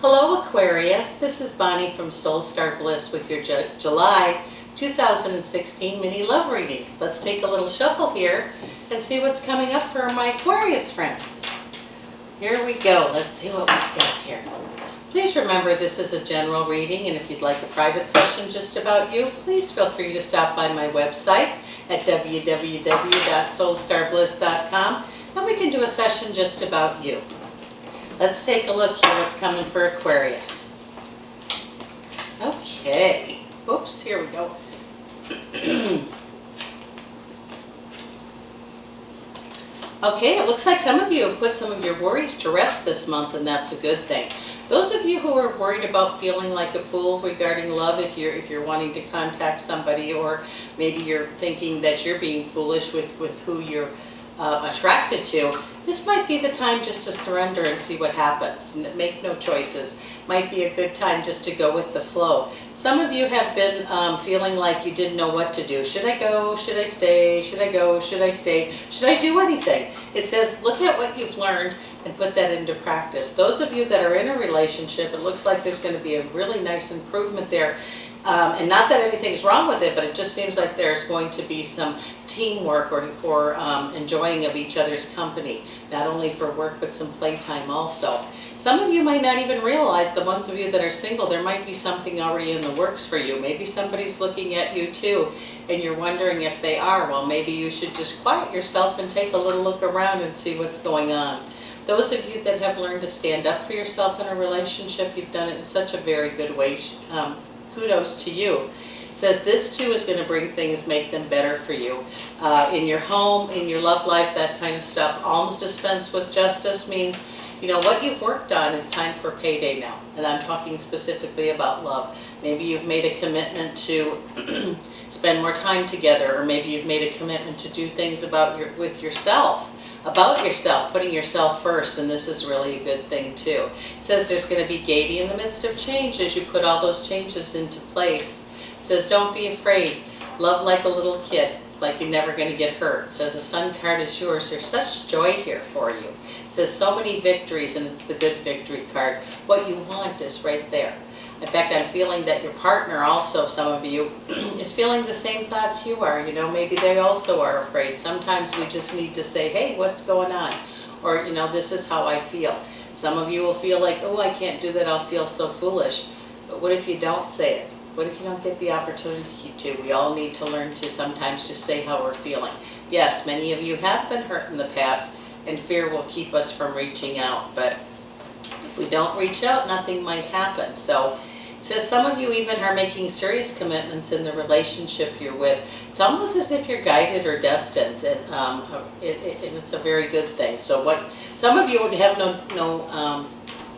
Hello Aquarius, this is Bonnie from Soulstarbliss with your July 2016 mini love reading. Let's take a little shuffle here and see what's coming up for my Aquarius friends. Here we go, let's see what we've got here. Please remember this is a general reading, and if you'd like a private session just about you, please feel free to stop by my website at www.soulstarbliss.com and we can do a session just about you. Let's take a look here what's coming for Aquarius. Okay. Oops, here we go. Okay, it looks like some of you have put some of your worries to rest this month, and that's a good thing. Those of you who are worried about feeling like a fool regarding love, if you're wanting to contact somebody, or maybe you're thinking that you're being foolish with who you're attracted to, this might be the time just to surrender and see what happens. Make no choices. Might be a good time just to go with the flow. Some of you have been feeling like you didn't know what to do. Should I go? Should I stay? Should I go? Should I stay? Should I do anything? It says look at what you've learned and put that into practice. Those of you that are in a relationship, it looks like there's going to be a really nice improvement there. And not that anything's wrong with it, but it just seems like there's going to be some teamwork or enjoying of each other's company, not only for work but some playtime also. Some of you might not even realize, the ones of you that are single, there might be something already in the works for you. Maybe somebody's looking at you too and you're wondering if they are. Well, maybe you should just quiet yourself and take a little look around and see what's going on. Those of you that have learned to stand up for yourself in a relationship, you've done it in such a very good way. Kudos to you. It says this too is going to bring things, make them better for you. In your home, in your love life, that kind of stuff. Alms dispensed with justice means, you know, what you've worked on, it's time for payday now. And I'm talking specifically about love. Maybe you've made a commitment to spend more time together, or maybe you've made a commitment to do things with yourself. About yourself, putting yourself first, and this is really a good thing too. It says there's going to be gaiety in the midst of change as you put all those changes into place. It says don't be afraid. Love like a little kid, like you're never going to get hurt. It says the Sun card is yours. There's such joy here for you. It says so many victories, and it's the good victory card. What you want is right there. In fact, I'm feeling that your partner also, some of you, is feeling the same thoughts you are. You know, maybe they also are afraid. Sometimes we just need to say, hey, what's going on? Or, you know, this is how I feel. Some of you will feel like, oh, I can't do that. I'll feel so foolish. But what if you don't say it? What if you don't get the opportunity to? We all need to learn to sometimes just say how we're feeling. Yes, many of you have been hurt in the past, and fear will keep us from reaching out. But if we don't reach out, nothing might happen. So it says some of you even are making serious commitments in the relationship you're with. It's almost as if you're guided or destined, and it's a very good thing. So what some of you would have how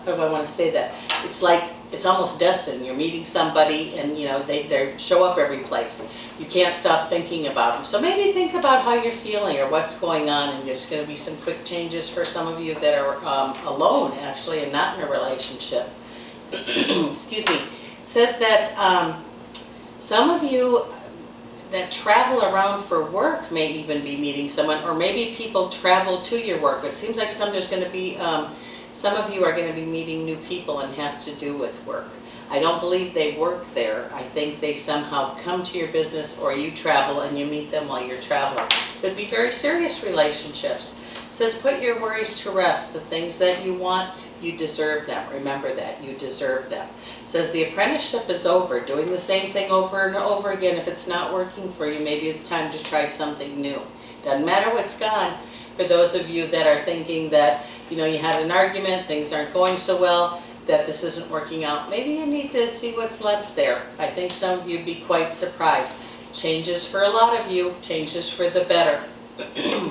do I want to say that? It's like it's almost destined. You're meeting somebody, and you know they show up every place. You can't stop thinking about them. So maybe think about how you're feeling or what's going on, and there's going to be some quick changes for some of you that are alone actually and not in a relationship. Excuse me. It says that some of you that travel around for work may even be meeting someone, or maybe people travel to your work. It seems like there's going to be some of you are going to be meeting new people, and has to do with work. I don't believe they work there. I think they somehow come to your business, or you travel and you meet them while you're traveling. Could be very serious relationships. It says put your worries to rest. The things that you want, you deserve them. Remember that. You deserve them. It says the apprenticeship is over. Doing the same thing over and over again. If it's not working for you, maybe it's time to try something new. Doesn't matter what's gone. For those of you that are thinking that, you know, you had an argument, things aren't going so well, that this isn't working out, maybe you need to see what's left there. I think some of you would be quite surprised. Changes for a lot of you, changes for the better.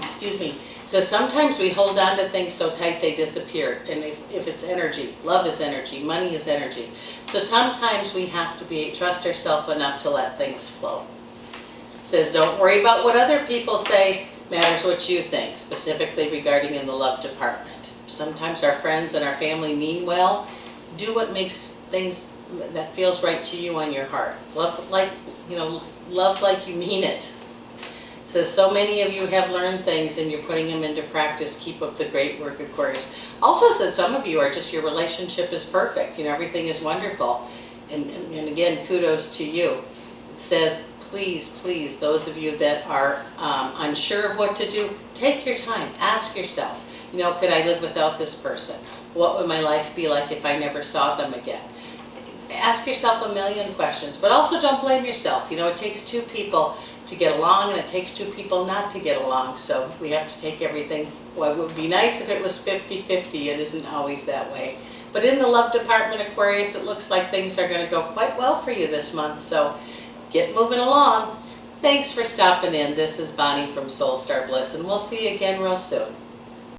Excuse me. So sometimes we hold on to things so tight they disappear. And if it's energy, love is energy, money is energy. So sometimes we have to trust ourselves enough to let things flow. It says don't worry about what other people say, matters what you think, specifically regarding in the love department. Sometimes our friends and our family mean well. Do what makes things that feels right to you on your heart. Love like you mean it. It Says so many of you have learned things and you're putting them into practice. Keep up the great work, Aquarius. Also said some of you are just, your relationship is perfect. You know, everything is wonderful. And again, kudos to you. It says, please, please, those of you that are unsure of what to do, take your time. Ask yourself, you know, could I live without this person? What would my life be like if I never saw them again? Ask yourself a million questions, but also don't blame yourself. You know, it takes two people to get along, and it takes two people not to get along. So we have to take everything. Well, it would be nice if it was 50-50. It isn't always that way. But in the love department, Aquarius, it looks like things are going to go quite well for you this month. So get moving along. Thanks for stopping in. This is Bonnie from Soulstarbliss, and we'll see you again real soon.